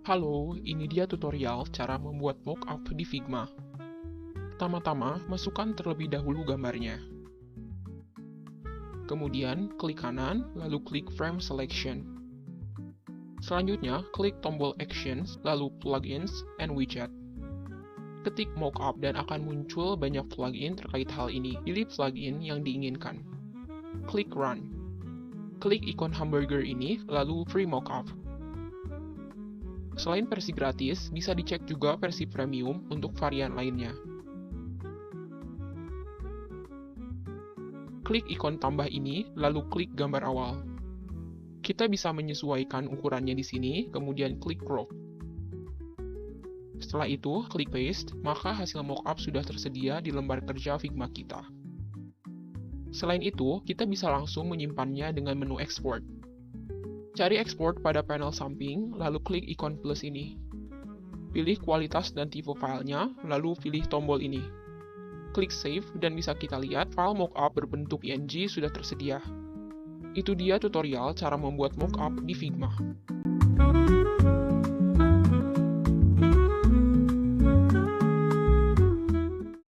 Halo, ini dia tutorial cara membuat mockup di Figma. Pertama-tama, masukkan terlebih dahulu gambarnya. Kemudian, klik kanan, lalu klik Frame Selection. Selanjutnya, klik tombol Actions, lalu Plugins and Widget. Ketik mockup dan akan muncul banyak plugin terkait hal ini. Pilih plugin yang diinginkan. Klik Run. Klik ikon hamburger ini, lalu Free Mockup. Selain versi gratis, bisa dicek juga versi premium untuk varian lainnya. Klik ikon tambah ini, lalu klik gambar awal. Kita bisa menyesuaikan ukurannya di sini, kemudian klik crop. Setelah itu, klik paste, maka hasil mockup sudah tersedia di lembar kerja Figma kita. Selain itu, kita bisa langsung menyimpannya dengan menu export. Cari export pada panel samping, lalu klik ikon plus ini. Pilih kualitas dan tipe filenya, lalu pilih tombol ini. Klik save, dan bisa kita lihat file mockup berbentuk PNG sudah tersedia. Itu dia tutorial cara membuat mockup di Figma.